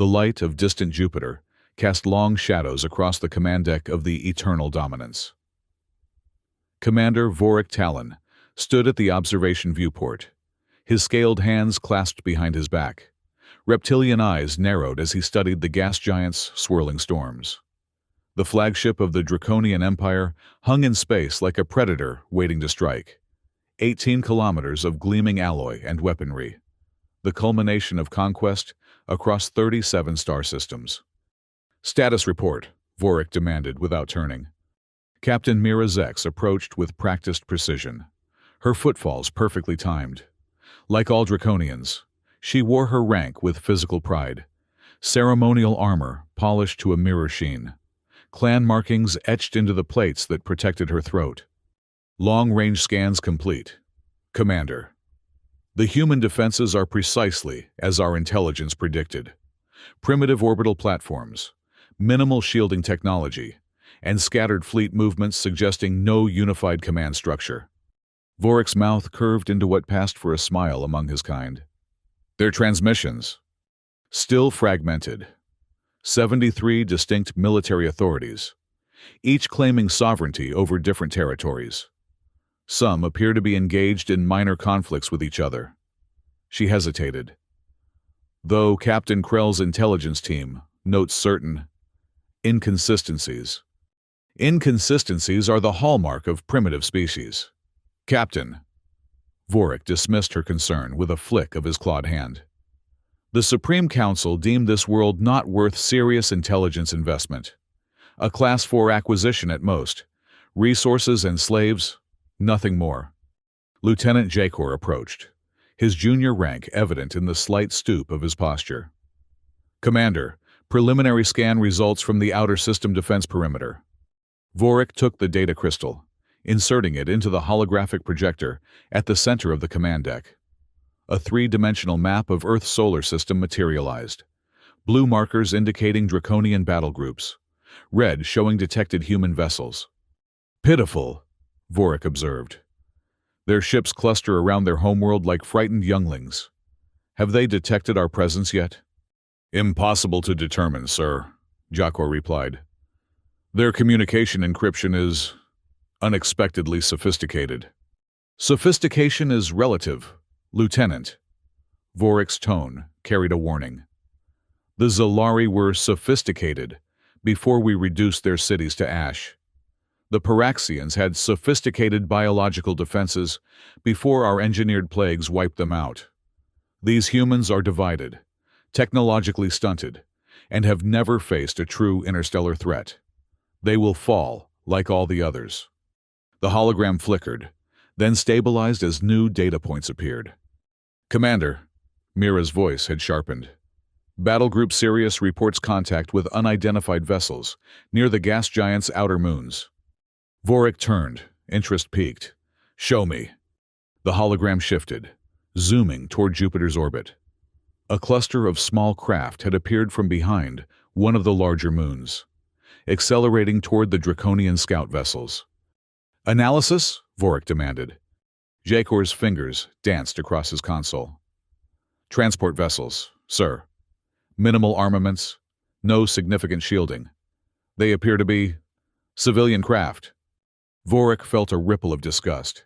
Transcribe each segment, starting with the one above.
The light of distant Jupiter cast long shadows across the command deck of the Eternal Dominance. Commander Vorik Talon stood at the observation viewport, his scaled hands clasped behind his back. Reptilian eyes narrowed as he studied the gas giant's swirling storms. The flagship of the Draconian Empire hung in space like a predator waiting to strike. 18 kilometers of gleaming alloy and weaponry. The culmination of conquest across 37 star systems. "Status report," Vorik demanded without turning. Captain Mira Zex approached with practiced precision, her footfalls perfectly timed. Like all Draconians, she wore her rank with physical pride. Ceremonial armor polished to a mirror sheen. Clan markings etched into the plates that protected her throat. Long-range scans complete. "Commander, the human defenses are precisely as our intelligence predicted. Primitive orbital platforms, minimal shielding technology, and scattered fleet movements suggesting no unified command structure." Vorik's mouth curved into what passed for a smile among his kind. "Their transmissions, still fragmented. 73 distinct military authorities, each claiming sovereignty over different territories. Some appear to be engaged in minor conflicts with each other." She hesitated. "Though Captain Krell's intelligence team notes certain inconsistencies. Inconsistencies are the hallmark of primitive species." "Captain." Vorik dismissed her concern with a flick of his clawed hand. "The Supreme Council deemed this world not worth serious intelligence investment. A Class 4 acquisition at most. Resources and slaves, nothing more." Lieutenant Jakor approached, his junior rank evident in the slight stoop of his posture. "Commander, preliminary scan results from the outer system defense perimeter." Vorik took the data crystal, inserting it into the holographic projector at the center of the command deck. A three-dimensional map of Earth's solar system materialized, blue markers indicating Draconian battle groups, red showing detected human vessels. "Pitiful," Vorik observed. "Their ships cluster around their homeworld like frightened younglings. Have they detected our presence yet?" "Impossible to determine, sir," Jakor replied. "Their communication encryption is unexpectedly sophisticated." "Sophistication is relative, Lieutenant." Vorik's tone carried a warning. "The Zalari were sophisticated before we reduced their cities to ash. The Paraxians had sophisticated biological defenses before our engineered plagues wiped them out. These humans are divided, technologically stunted, and have never faced a true interstellar threat. They will fall like all the others." The hologram flickered, then stabilized as new data points appeared. "Commander," Mira's voice had sharpened. "Battle Group Sirius reports contact with unidentified vessels near the gas giant's outer moons." Vorik turned, interest peaked. "Show me." The hologram shifted, zooming toward Jupiter's orbit. A cluster of small craft had appeared from behind one of the larger moons, accelerating toward the Draconian scout vessels. "Analysis?" Vorik demanded. Jakor's fingers danced across his console. "Transport vessels, sir. Minimal armaments, no significant shielding. They appear to be civilian craft." Vorik felt a ripple of disgust.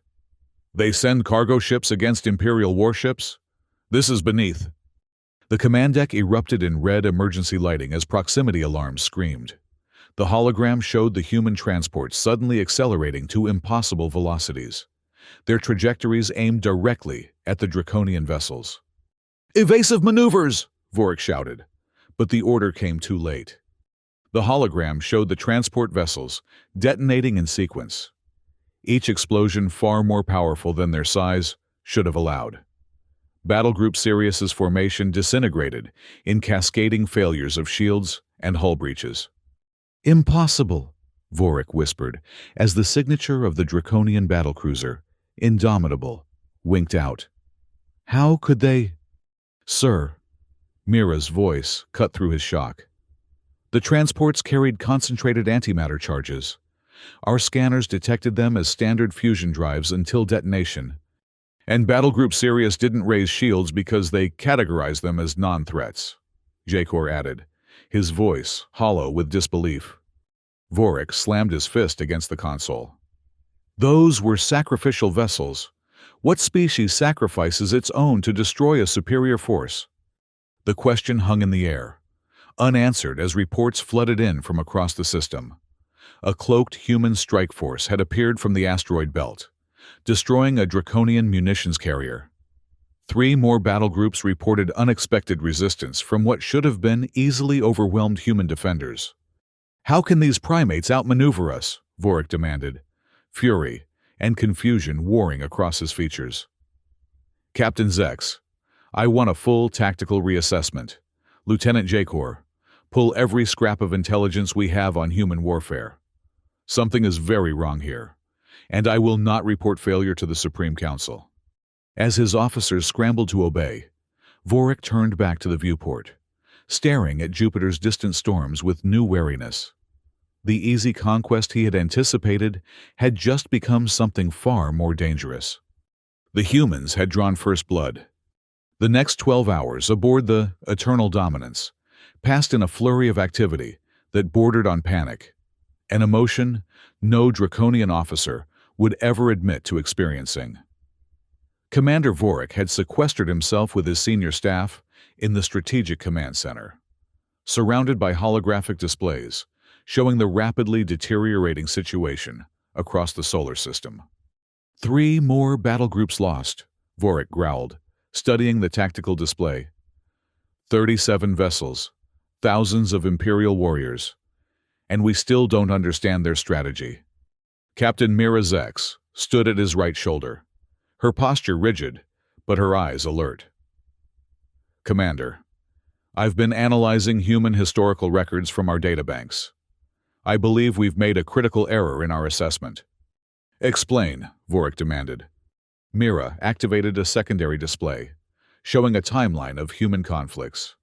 "They send cargo ships against Imperial warships? This is beneath." The command deck erupted in red emergency lighting as proximity alarms screamed. The hologram showed the human transports suddenly accelerating to impossible velocities, their trajectories aimed directly at the Draconian vessels. "Evasive maneuvers!" Vorik shouted, but the order came too late. The hologram showed the transport vessels detonating in sequence, each explosion far more powerful than their size should have allowed. Battle Group Sirius's formation disintegrated in cascading failures of shields and hull breaches. "Impossible," Vorik whispered as the signature of the Draconian battlecruiser, Indomitable, winked out. "How could they—" "Sir," Mira's voice cut through his shock. "The transports carried concentrated antimatter charges. Our scanners detected them as standard fusion drives until detonation. And Battle Group Sirius didn't raise shields because they categorized them as non-threats." Jakor added, his voice hollow with disbelief. Vorik slammed his fist against the console. Those were sacrificial vessels. What species sacrifices its own to destroy a superior force? The question hung in the air, unanswered as reports flooded in from across the system. A cloaked human strike force had appeared from the asteroid belt, destroying a draconian munitions carrier. 3 more battle groups reported unexpected resistance from what should have been easily overwhelmed human defenders. How can these primates outmaneuver us? Vorik demanded, fury and confusion warring across his features. Captain Zex, I want a full tactical reassessment. Lieutenant Jakor, pull every scrap of intelligence we have on human warfare. Something is very wrong here, and I will not report failure to the Supreme Council. As his officers scrambled to obey, Vorik turned back to the viewport, staring at Jupiter's distant storms with new wariness. The easy conquest he had anticipated had just become something far more dangerous. The humans had drawn first blood. The next 12 hours aboard the Eternal Dominance passed in a flurry of activity that bordered on panic, an emotion no draconian officer would ever admit to experiencing. Commander Vorik had sequestered himself with his senior staff in the Strategic Command Center, surrounded by holographic displays showing the rapidly deteriorating situation across the solar system. 3 more battle groups lost, Vorik growled, studying the tactical display. 37 vessels, thousands of Imperial warriors, and we still don't understand their strategy. Captain Mira Zex stood at his right shoulder, her posture rigid, but her eyes alert. Commander, I've been analyzing human historical records from our databanks. I believe we've made a critical error in our assessment. Explain, Vorik demanded. Mira activated a secondary display, showing a timeline of human conflicts.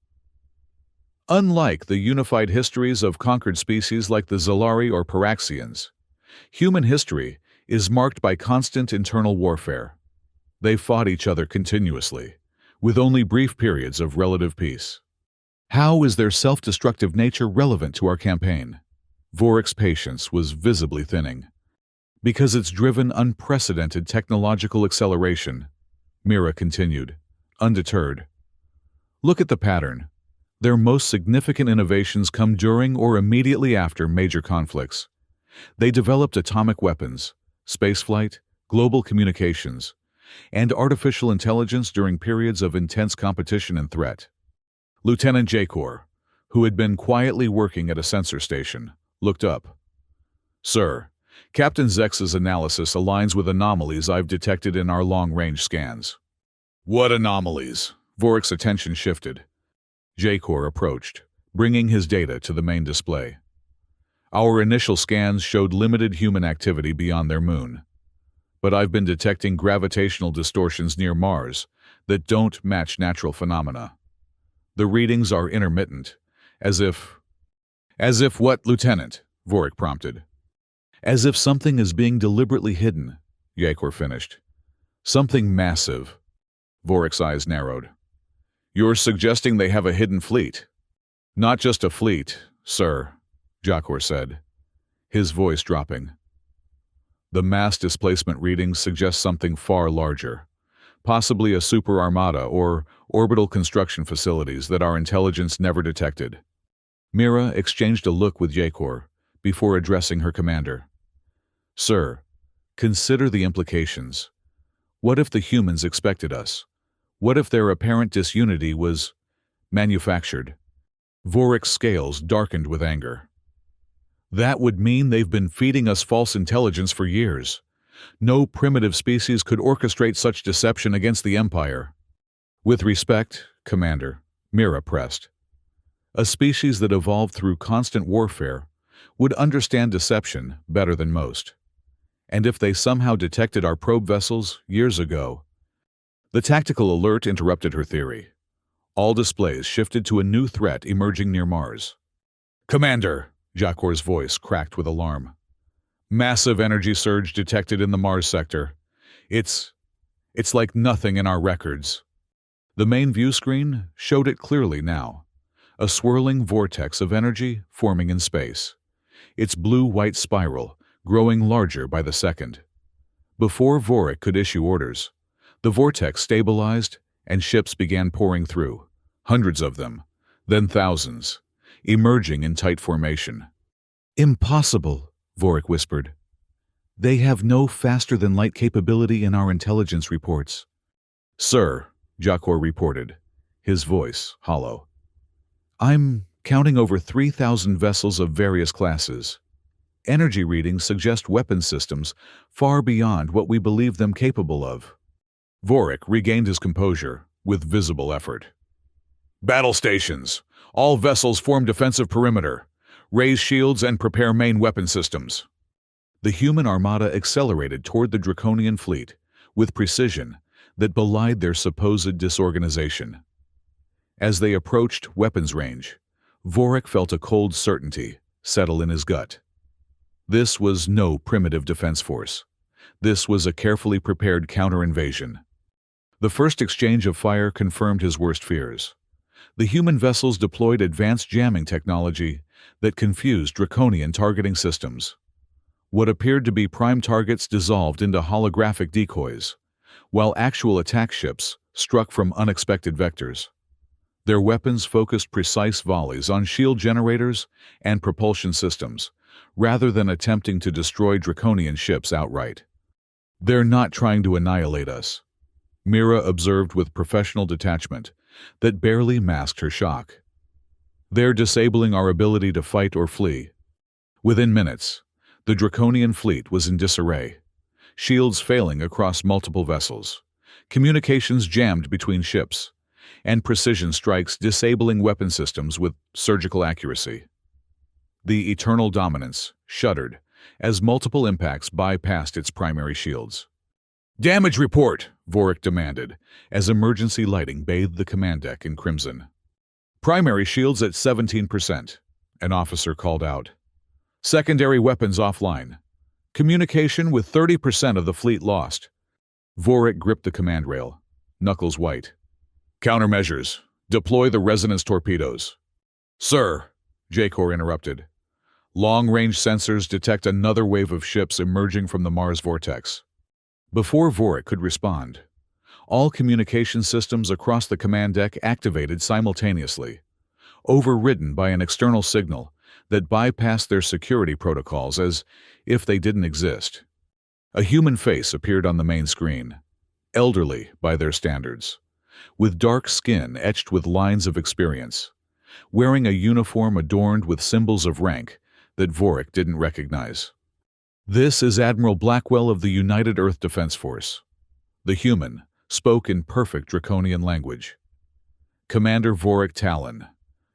Unlike the unified histories of conquered species like the Zalari or Paraxians, human history is marked by constant internal warfare. They fought each other continuously, with only brief periods of relative peace. How is their self-destructive nature relevant to our campaign? Vorik's patience was visibly thinning. Because it's driven unprecedented technological acceleration, Mira continued, undeterred. Look at the pattern. Their most significant innovations come during or immediately after major conflicts. They developed atomic weapons, spaceflight, global communications, and artificial intelligence during periods of intense competition and threat. Lieutenant Jakor, who had been quietly working at a sensor station, looked up. Sir, Captain Zex's analysis aligns with anomalies I've detected in our long-range scans. What anomalies? Vorik's attention shifted. Jakor approached, bringing his data to the main display. Our initial scans showed limited human activity beyond their moon, but I've been detecting gravitational distortions near Mars that don't match natural phenomena. The readings are intermittent, as if what, Lieutenant? Vorik prompted. As if something is being deliberately hidden, Jakor finished. Something massive. Vorik's eyes narrowed. You're suggesting they have a hidden fleet? Not just a fleet, sir, Jakor said, his voice dropping. The mass displacement readings suggest something far larger, possibly a super armada or orbital construction facilities that our intelligence never detected. Mira exchanged a look with Jakor before addressing her commander. Sir, consider the implications. What if the humans expected us? What if their apparent disunity was manufactured? Vorik's scales darkened with anger. That would mean they've been feeding us false intelligence for years. No primitive species could orchestrate such deception against the Empire. With respect, Commander, Mira pressed. A species that evolved through constant warfare would understand deception better than most. And if they somehow detected our probe vessels years ago... The tactical alert interrupted her theory. All displays shifted to a new threat emerging near Mars. Commander, Jakor's voice cracked with alarm. Massive energy surge detected in the Mars sector. It's like nothing in our records. The main view screen showed it clearly now. a swirling vortex of energy forming in space, its blue-white spiral growing larger by the second. Before Vorik could issue orders, the vortex stabilized and ships began pouring through, hundreds of them, then thousands, emerging in tight formation. "Impossible," Vorik whispered. "They have no faster-than-light capability in our intelligence reports." "Sir," Jakor reported, his voice hollow. "I'm counting over 3,000 vessels of various classes. Energy readings suggest weapon systems far beyond what we believe them capable of." Vorik regained his composure with visible effort. "Battle stations. All vessels form defensive perimeter. Raise shields and prepare main weapon systems." The human armada accelerated toward the Draconian fleet with precision that belied their supposed disorganization. As they approached weapons range, Vorik felt a cold certainty settle in his gut. This was no primitive defense force. This was a carefully prepared counter-invasion. The first exchange of fire confirmed his worst fears. The human vessels deployed advanced jamming technology that confused draconian targeting systems. What appeared to be prime targets dissolved into holographic decoys, while actual attack ships struck from unexpected vectors. Their weapons focused precise volleys on shield generators and propulsion systems, rather than attempting to destroy draconian ships outright. "They're not trying to annihilate us," Mira observed with professional detachment that barely masked her shock. "They're disabling our ability to fight or flee." Within minutes, the Draconian fleet was in disarray, shields failing across multiple vessels, communications jammed between ships, and precision strikes disabling weapon systems with surgical accuracy. The Eternal Dominance shuddered as multiple impacts bypassed its primary shields. "Damage report," Vorik demanded, as emergency lighting bathed the command deck in crimson. "Primary shields at 17%, an officer called out. "Secondary weapons offline. Communication with 30% of the fleet lost." Vorik gripped the command rail, knuckles white. "Countermeasures. Deploy the resonance torpedoes." "Sir," Jakor interrupted. "Long-range sensors detect another wave of ships emerging from the Mars vortex." Before Vorik could respond, all communication systems across the command deck activated simultaneously, overridden by an external signal that bypassed their security protocols as if they didn't exist. A human face appeared on the main screen, elderly by their standards, with dark skin etched with lines of experience, wearing a uniform adorned with symbols of rank that Vorik didn't recognize. "This is Admiral Blackwell of the United Earth Defense Force." The human spoke in perfect Draconian language. "Commander Vorik Talon,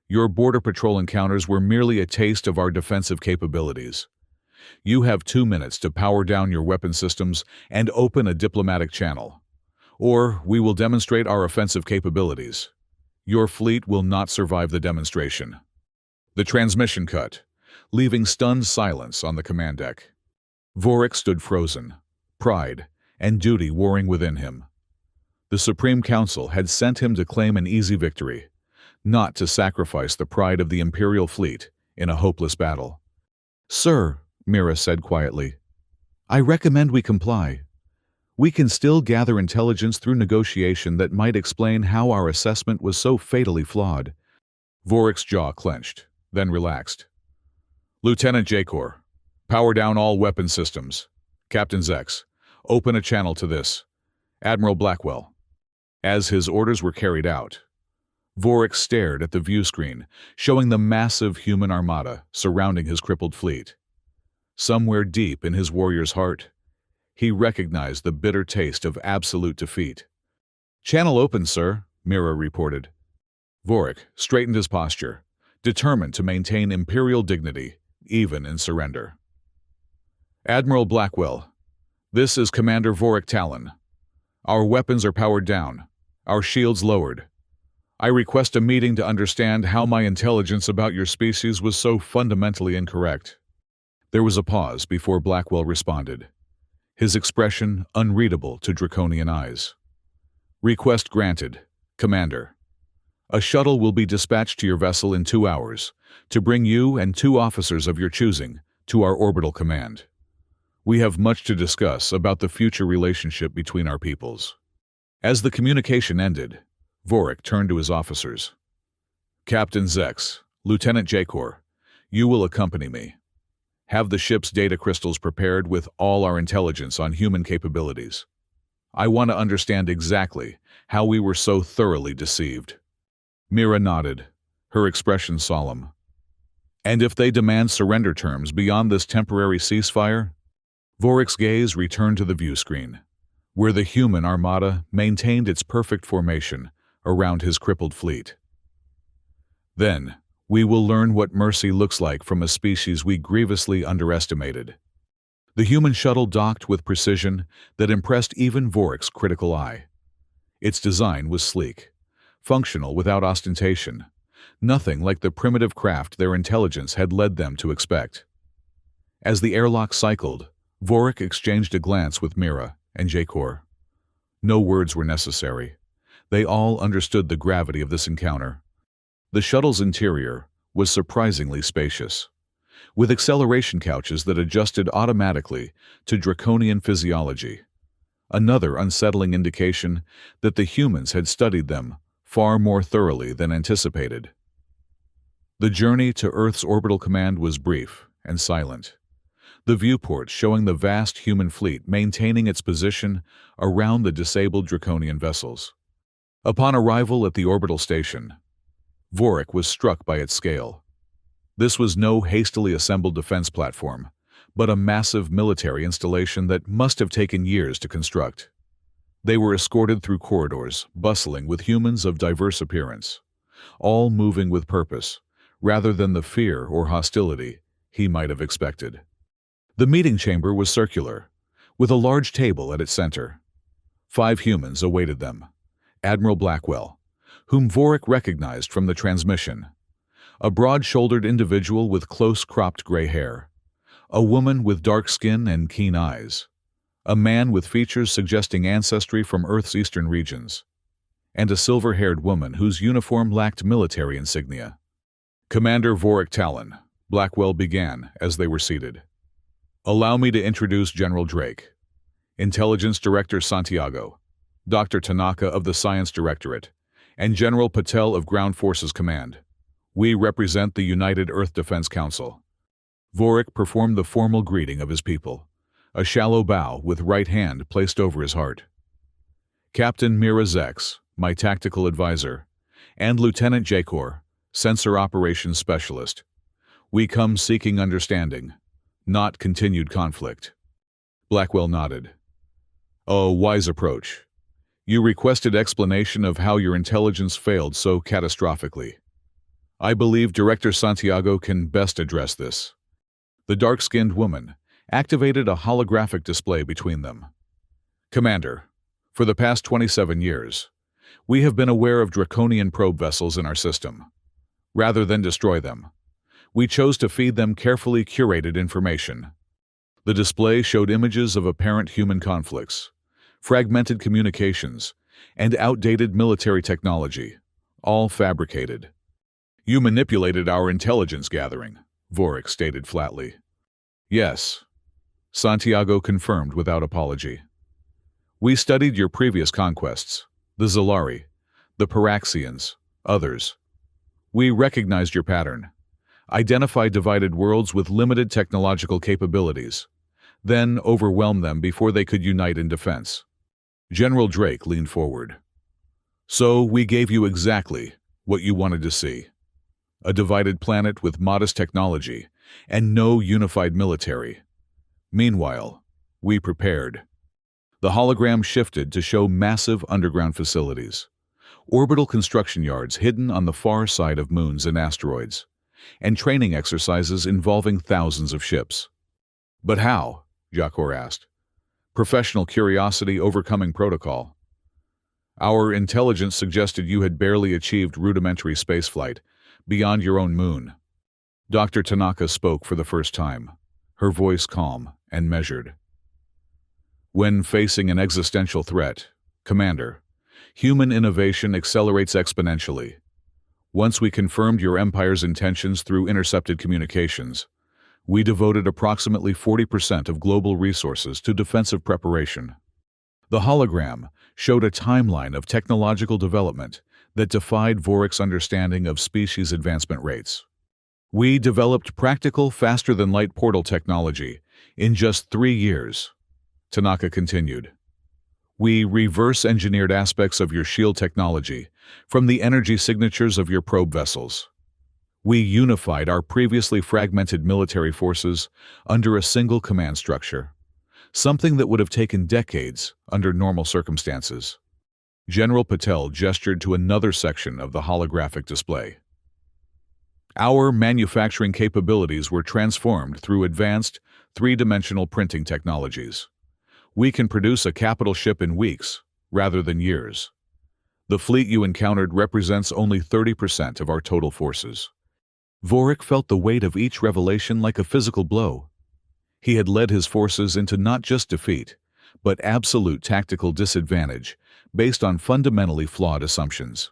your border patrol encounters were merely a taste of our defensive capabilities. You have 2 minutes to power down your weapon systems and open a diplomatic channel, or we will demonstrate our offensive capabilities. Your fleet will not survive the demonstration." The transmission cut, leaving stunned silence on the command deck. Vorik stood frozen, pride and duty warring within him. The Supreme Council had sent him to claim an easy victory, not to sacrifice the pride of the Imperial fleet in a hopeless battle. "Sir," Mira said quietly, "I recommend we comply. We can still gather intelligence through negotiation that might explain how our assessment was so fatally flawed." Vorik's jaw clenched, then relaxed. "Lieutenant Jakor, power down all weapon systems. Captain Zex, open a channel to this. Admiral Blackwell." As his orders were carried out, Vorik stared at the view screen, showing the massive human armada surrounding his crippled fleet. Somewhere deep in his warrior's heart, he recognized the bitter taste of absolute defeat. "Channel open, sir," Mira reported. Vorik straightened his posture, determined to maintain Imperial dignity, even in surrender. "Admiral Blackwell, this is Commander Vorik Talon. Our weapons are powered down, our shields lowered. I request a meeting to understand how my intelligence about your species was so fundamentally incorrect." There was a pause before Blackwell responded, his expression unreadable to Draconian eyes. "Request granted, Commander. A shuttle will be dispatched to your vessel in 2 hours to bring you and 2 officers of your choosing to our orbital command. We have much to discuss about the future relationship between our peoples." As the communication ended, Vorik turned to his officers. "Captain Zex, Lieutenant Jakor, you will accompany me. Have the ship's data crystals prepared with all our intelligence on human capabilities. I want to understand exactly how we were so thoroughly deceived." Mira nodded, her expression solemn. "And if they demand surrender terms beyond this temporary ceasefire?" Vorik's gaze returned to the view screen, where the human armada maintained its perfect formation around his crippled fleet. "Then, we will learn what mercy looks like from a species we grievously underestimated." The human shuttle docked with precision that impressed even Vorik's critical eye. Its design was sleek, functional without ostentation, nothing like the primitive craft their intelligence had led them to expect. As the airlock cycled, Vorik exchanged a glance with Mira and Jakor. No words were necessary. They all understood the gravity of this encounter. The shuttle's interior was surprisingly spacious, with acceleration couches that adjusted automatically to draconian physiology, another unsettling indication that the humans had studied them far more thoroughly than anticipated. The journey to Earth's orbital command was brief and silent, the viewport showing the vast human fleet maintaining its position around the disabled draconian vessels. Upon arrival at the orbital station, Vorik was struck by its scale. This was no hastily assembled defense platform, but a massive military installation that must have taken years to construct. They were escorted through corridors, bustling with humans of diverse appearance, all moving with purpose, rather than the fear or hostility he might have expected. The meeting chamber was circular, with a large table at its center. 5 humans awaited them. Admiral Blackwell, whom Vorik recognized from the transmission, a broad-shouldered individual with close-cropped gray hair, a woman with dark skin and keen eyes, a man with features suggesting ancestry from Earth's eastern regions, and a silver-haired woman whose uniform lacked military insignia. "Commander Vorik Talon," Blackwell began as they were seated. "Allow me to introduce General Drake, Intelligence Director Santiago, Dr. Tanaka of the Science Directorate, and General Patel of Ground Forces Command. We represent the United Earth Defense Council." Vorik performed the formal greeting of his people, a shallow bow with right hand placed over his heart. "Captain Mira Zex, my tactical advisor, and Lieutenant Jakor, Sensor Operations Specialist. We come seeking understanding, not continued conflict." Blackwell nodded. "A wise approach. You requested explanation of how your intelligence failed so catastrophically. I believe Director Santiago can best address this." The dark-skinned woman activated a holographic display between them. "Commander, for the past 27 years, we have been aware of draconian probe vessels in our system. Rather than destroy them, we chose to feed them carefully curated information. The display showed images of apparent human conflicts, fragmented communications, and outdated military technology, all fabricated. You manipulated our intelligence gathering, Vorik stated flatly. Yes, Santiago confirmed without apology. We studied your previous conquests, the Zalari, the Paraxians, others. We recognized your pattern, identified divided worlds with limited technological capabilities, then overwhelmed them before they could unite in defense. General Drake leaned forward. So we gave you exactly what you wanted to see. A divided planet with modest technology and no unified military. Meanwhile, we prepared. The hologram shifted to show massive underground facilities, orbital construction yards hidden on the far side of moons and asteroids, and training exercises involving thousands of ships. But how? Jakor asked. Professional curiosity overcoming protocol. Our intelligence suggested you had barely achieved rudimentary spaceflight beyond your own moon. Dr. Tanaka spoke for the first time, her voice calm and measured. When facing an existential threat, Commander, human innovation accelerates exponentially. Once we confirmed your Empire's intentions through intercepted communications, we devoted approximately 40% of global resources to defensive preparation. The hologram showed a timeline of technological development that defied Vorik's understanding of species advancement rates. We developed practical, faster-than-light portal technology in just 3 years, Tanaka continued. We reverse-engineered aspects of your shield technology from the energy signatures of your probe vessels. We unified our previously fragmented military forces under a single command structure, something that would have taken decades under normal circumstances. General Patel gestured to another section of the holographic display. Our manufacturing capabilities were transformed through advanced, three-dimensional printing technologies. We can produce a capital ship in weeks, rather than years. The fleet you encountered represents only 30% of our total forces. Vorik felt the weight of each revelation like a physical blow. He had led his forces into not just defeat, but absolute tactical disadvantage based on fundamentally flawed assumptions.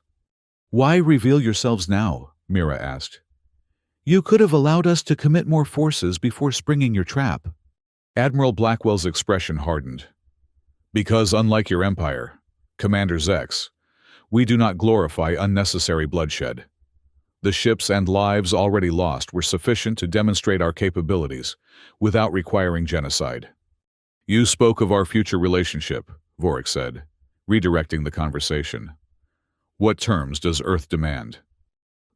"Why reveal yourselves now?" Mira asked. "You could have allowed us to commit more forces before springing your trap." Admiral Blackwell's expression hardened. "Because unlike your Empire, Commander Zex, we do not glorify unnecessary bloodshed. The ships and lives already lost were sufficient to demonstrate our capabilities without requiring genocide." "You spoke of our future relationship," Vorik said, redirecting the conversation. "What terms does Earth demand?"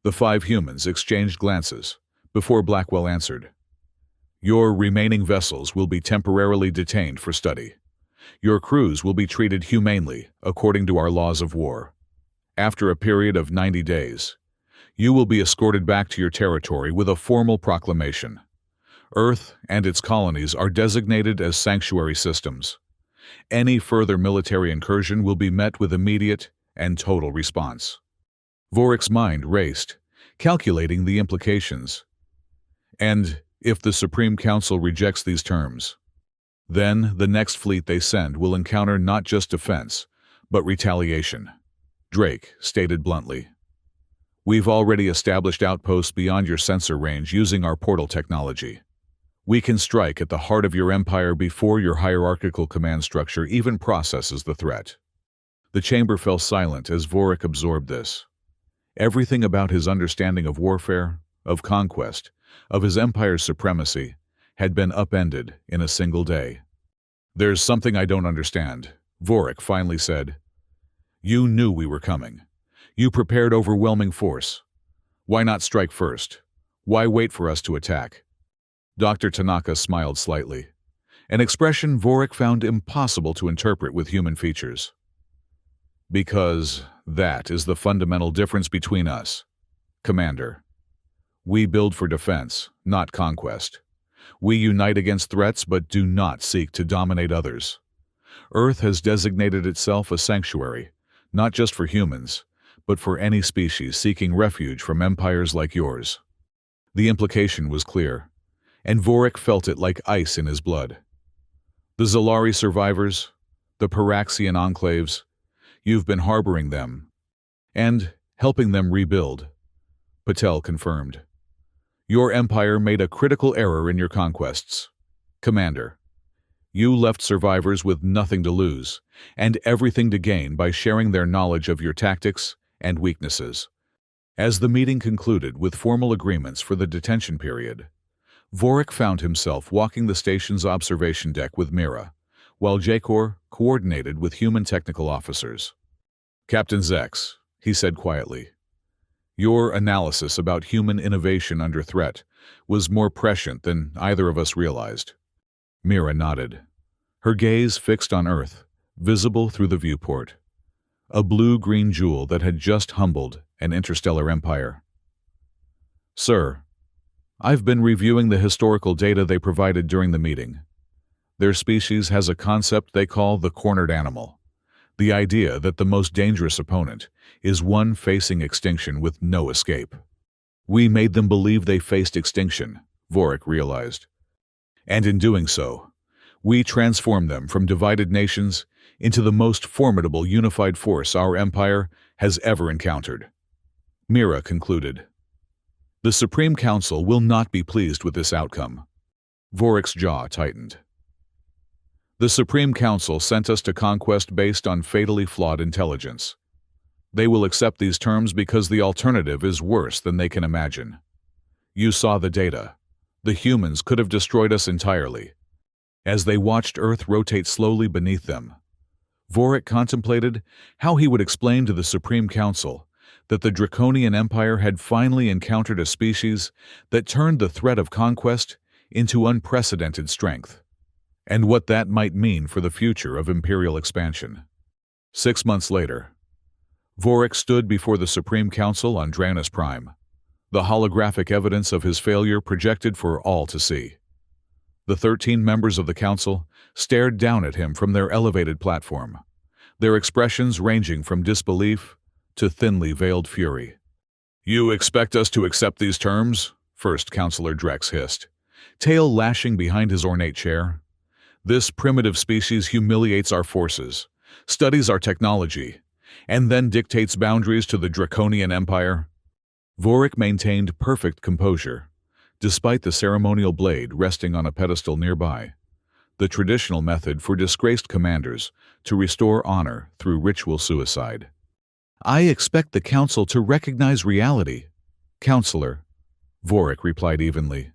The 5 humans exchanged glances before Blackwell answered. "Your remaining vessels will be temporarily detained for study. Your crews will be treated humanely according to our laws of war. After a period of 90 days, you will be escorted back to your territory with a formal proclamation. Earth and its colonies are designated as sanctuary systems. Any further military incursion will be met with immediate and total response." Vorik's mind raced, calculating the implications. "And if the Supreme Council rejects these terms, then the next fleet they send will encounter not just defense, but retaliation," Drake stated bluntly. "We've already established outposts beyond your sensor range using our portal technology. We can strike at the heart of your Empire before your hierarchical command structure even processes the threat." The chamber fell silent as Vorik absorbed this. Everything about his understanding of warfare, of conquest, of his Empire's supremacy, had been upended in a single day. "There's something I don't understand," Vorik finally said. "You knew we were coming. You prepared overwhelming force. Why not strike first? Why wait for us to attack?" Dr. Tanaka smiled slightly, an expression Vorik found impossible to interpret with human features. "Because that is the fundamental difference between us, Commander. We build for defense, not conquest. We unite against threats but do not seek to dominate others. Earth has designated itself a sanctuary, not just for humans, but for any species seeking refuge from empires like yours." The implication was clear, and Vorik felt it like ice in his blood. "The Zalari survivors, the Paraxian enclaves, you've been harboring them and helping them rebuild," Patel confirmed. "Your Empire made a critical error in your conquests. Commander, you left survivors with nothing to lose and everything to gain by sharing their knowledge of your tactics and weaknesses." As the meeting concluded with formal agreements for the detention period, Vorik found himself walking the station's observation deck with Mira, while Jakor coordinated with human technical officers. "Captain Zex," he said quietly, "your analysis about human innovation under threat was more prescient than either of us realized." Mira nodded, her gaze fixed on Earth, visible through the viewport, a blue-green jewel that had just humbled an interstellar empire. "Sir, I've been reviewing the historical data they provided during the meeting. Their species has a concept they call the cornered animal, the idea that the most dangerous opponent is one facing extinction with no escape. We made them believe they faced extinction," Vorik realized. "And in doing so, we transformed them from divided nations into the most formidable unified force our empire has ever encountered." Mira concluded. The Supreme Council will not be pleased with this outcome. Vorik's jaw tightened. The Supreme Council sent us to conquest based on fatally flawed intelligence. They will accept these terms because the alternative is worse than they can imagine. You saw the data. The humans could have destroyed us entirely. As they watched Earth rotate slowly beneath them, Vorik contemplated how he would explain to the Supreme Council that the Draconian Empire had finally encountered a species that turned the threat of conquest into unprecedented strength, and what that might mean for the future of imperial expansion. 6 months later, Vorik stood before the Supreme Council on Draenus Prime, the holographic evidence of his failure projected for all to see. The 13 members of the council stared down at him from their elevated platform, their expressions ranging from disbelief to thinly veiled fury. "You expect us to accept these terms?" First Councillor Drex hissed, tail lashing behind his ornate chair. "This primitive species humiliates our forces, studies our technology, and then dictates boundaries to the Draconian Empire." Vorik maintained perfect composure, despite the ceremonial blade resting on a pedestal nearby, the traditional method for disgraced commanders to restore honor through ritual suicide. "I expect the Council to recognize reality, Councillor," Vorik replied evenly.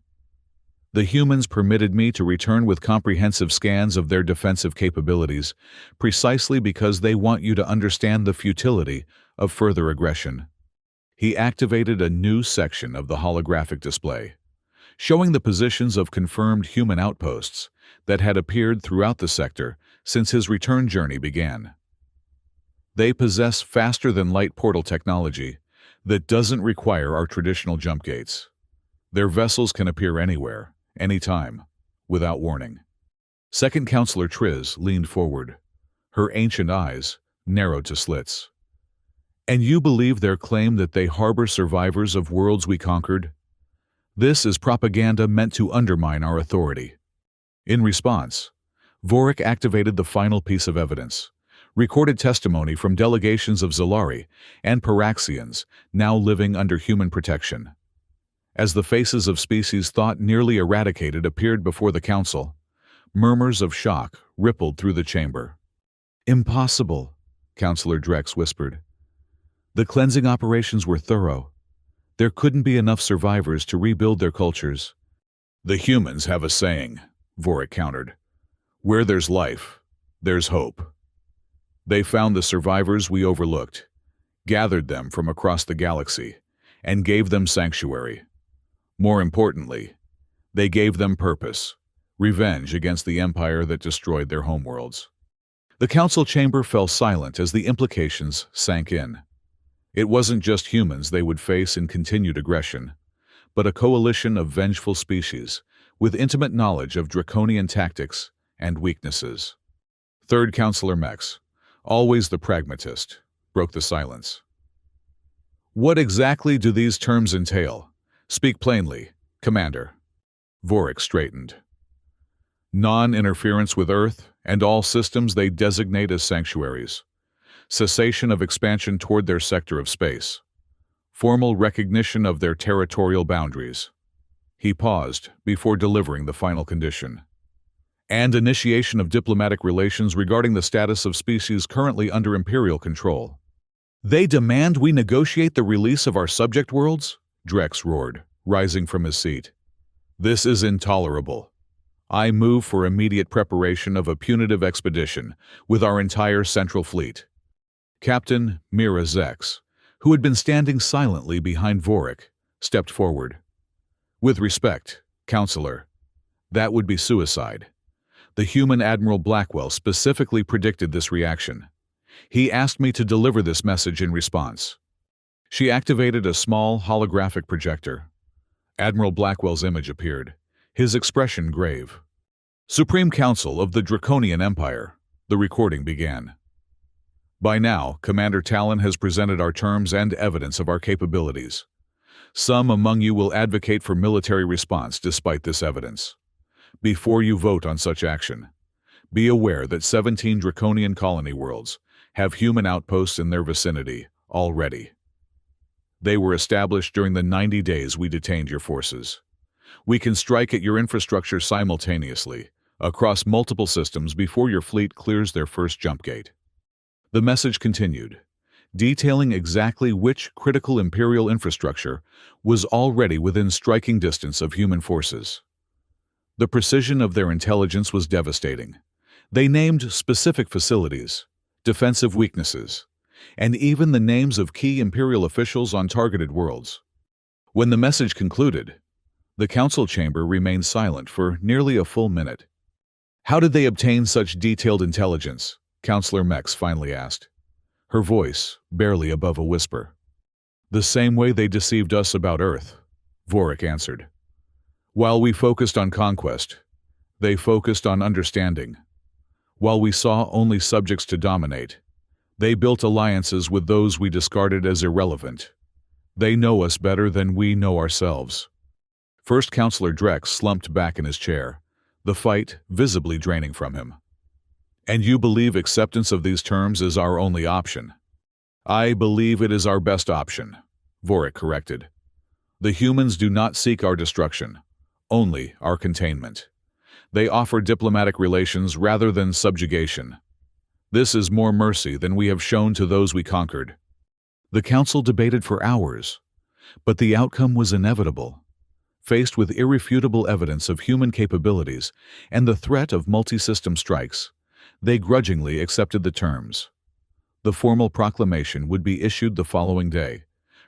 "The humans permitted me to return with comprehensive scans of their defensive capabilities precisely because they want you to understand the futility of further aggression." He activated a new section of the holographic display, showing the positions of confirmed human outposts that had appeared throughout the sector since his return journey began. They possess faster-than-light portal technology that doesn't require our traditional jump gates. Their vessels can appear anywhere, anytime, without warning. Second Councillor Triz leaned forward, her ancient eyes narrowed to slits. "And you believe their claim that they harbor survivors of worlds we conquered? This is propaganda meant to undermine our authority." In response, Vorik activated the final piece of evidence, recorded testimony from delegations of Zalari and Paraxians now living under human protection. As the faces of species thought nearly eradicated appeared before the council, murmurs of shock rippled through the chamber. "Impossible," Councillor Drex whispered. "The cleansing operations were thorough. There couldn't be enough survivors to rebuild their cultures." "The humans have a saying," Vorik countered. "Where there's life, there's hope." They found the survivors we overlooked, gathered them from across the galaxy, and gave them sanctuary. More importantly, they gave them purpose, revenge against the empire that destroyed their homeworlds. The council chamber fell silent as the implications sank in. It wasn't just humans they would face in continued aggression, but a coalition of vengeful species with intimate knowledge of draconian tactics and weaknesses. Third Councillor Mex, always the pragmatist, broke the silence. "What exactly do these terms entail? Speak plainly, Commander." Vorik straightened. "Non-interference with Earth and all systems they designate as sanctuaries. Cessation of expansion toward their sector of space. Formal recognition of their territorial boundaries." He paused before delivering the final condition. "And initiation of diplomatic relations regarding the status of species currently under Imperial control." "They demand we negotiate the release of our subject worlds?" Drex roared, rising from his seat. "This is intolerable. I move for immediate preparation of a punitive expedition with our entire Central Fleet." Captain Mira Zex, who had been standing silently behind Vorik, stepped forward. "With respect, Councillor, that would be suicide. The human Admiral Blackwell specifically predicted this reaction. He asked me to deliver this message in response." She activated a small holographic projector. Admiral Blackwell's image appeared, his expression grave. "Supreme Council of the Draconian Empire," the recording began. "By now, Commander Talon has presented our terms and evidence of our capabilities. Some among you will advocate for military response despite this evidence. Before you vote on such action, be aware that 17 Draconian colony worlds have human outposts in their vicinity already. They were established during the 90 days we detained your forces. We can strike at your infrastructure simultaneously, across multiple systems before your fleet clears their first jump gate." The message continued, detailing exactly which critical Imperial infrastructure was already within striking distance of human forces. The precision of their intelligence was devastating. They named specific facilities, defensive weaknesses, and even the names of key Imperial officials on targeted worlds. When the message concluded, the council chamber remained silent for nearly a full minute. "How did they obtain such detailed intelligence?" Counselor Mex finally asked, her voice barely above a whisper. "The same way they deceived us about Earth," Vorik answered. "While we focused on conquest, they focused on understanding. While we saw only subjects to dominate, they built alliances with those we discarded as irrelevant. They know us better than we know ourselves." First Counselor Drex slumped back in his chair, the fight visibly draining from him. "And you believe acceptance of these terms is our only option?" "I believe it is our best option," Vorik corrected. "The humans do not seek our destruction, only our containment. They offer diplomatic relations rather than subjugation. This is more mercy than we have shown to those we conquered." The council debated for hours, but the outcome was inevitable. Faced with irrefutable evidence of human capabilities and the threat of multi-system strikes, they grudgingly accepted the terms. The formal proclamation would be issued the following day,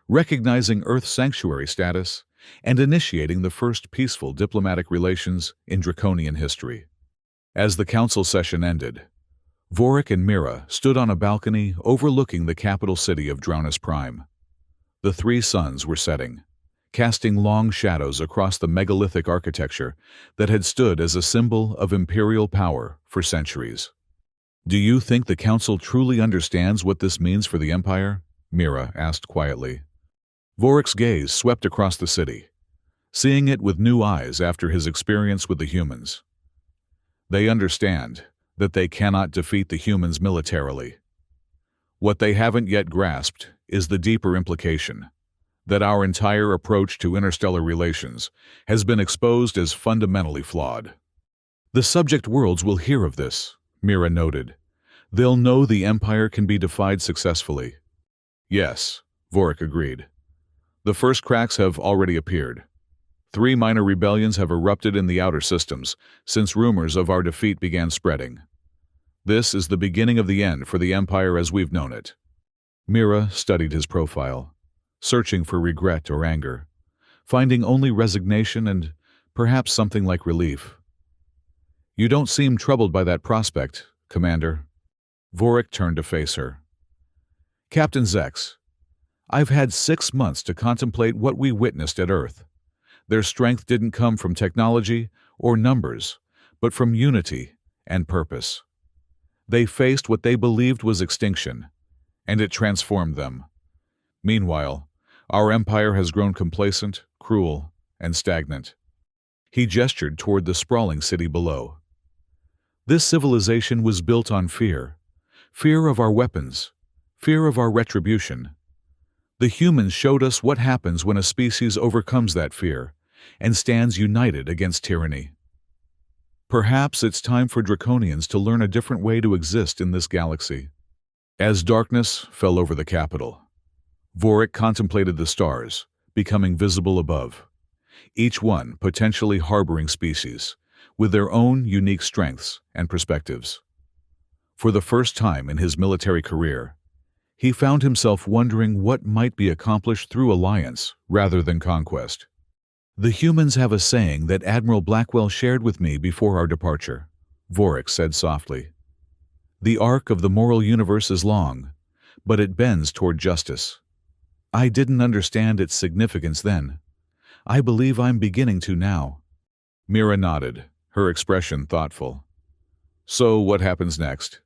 recognizing Earth's sanctuary status and initiating the first peaceful diplomatic relations in Draconian history. As the council session ended, Vorik and Mira stood on a balcony overlooking the capital city of Draunus Prime. The three suns were setting, casting long shadows across the megalithic architecture that had stood as a symbol of imperial power for centuries. "Do you think the council truly understands what this means for the Empire?" Mira asked quietly. Vorik's gaze swept across the city, seeing it with new eyes after his experience with the humans. "They understand that they cannot defeat the humans militarily. What they haven't yet grasped is the deeper implication, that our entire approach to interstellar relations has been exposed as fundamentally flawed." "The subject worlds will hear of this," Mira noted. "They'll know the Empire can be defied successfully." "Yes," Vorik agreed. "The first cracks have already appeared. 3 minor rebellions have erupted in the outer systems since rumors of our defeat began spreading. This is the beginning of the end for the Empire as we've known it." Mira studied his profile, searching for regret or anger, finding only resignation and perhaps something like relief. "You don't seem troubled by that prospect, Commander." Vorik turned to face her. "Captain Zex, I've had 6 months to contemplate what we witnessed at Earth. Their strength didn't come from technology or numbers, but from unity and purpose. They faced what they believed was extinction, and it transformed them. Meanwhile, our empire has grown complacent, cruel, and stagnant." He gestured toward the sprawling city below. "This civilization was built on fear. Fear of our weapons, fear of our retribution. The humans showed us what happens when a species overcomes that fear and stands united against tyranny. Perhaps it's time for Draconians to learn a different way to exist in this galaxy." As darkness fell over the capital, Vorik contemplated the stars, becoming visible above, each one potentially harboring species, with their own unique strengths and perspectives. For the first time in his military career, he found himself wondering what might be accomplished through alliance rather than conquest. "The humans have a saying that Admiral Blackwell shared with me before our departure," Vorik said softly. "The arc of the moral universe is long, but it bends toward justice. I didn't understand its significance then. I believe I'm beginning to now." Mira nodded, her expression thoughtful. "So what happens next?"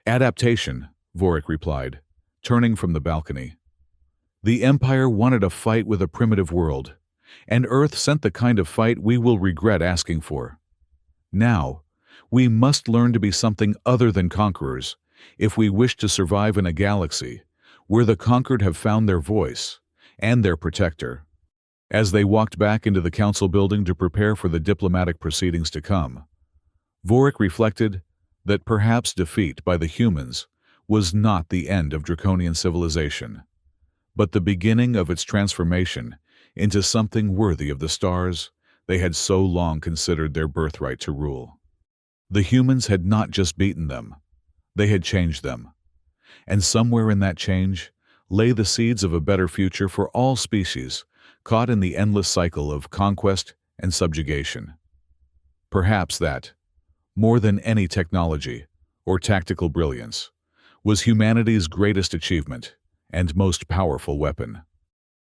"Adaptation," Vorik replied, turning from the balcony. "The Empire wanted a fight with a primitive world, and Earth sent the kind of fight we will regret asking for. Now, we must learn to be something other than conquerors if we wish to survive in a galaxy where the conquered have found their voice and their protector. As they walked back into the council building to prepare for the diplomatic proceedings to come, Vorik reflected that perhaps defeat by the humans was not the end of draconian civilization, but the beginning of its transformation into something worthy of the stars they had so long considered their birthright to rule. The humans had not just beaten them, they had changed them. And somewhere in that change lay the seeds of a better future for all species caught in the endless cycle of conquest and subjugation. Perhaps that, more than any technology or tactical brilliance, was humanity's greatest achievement and most powerful weapon.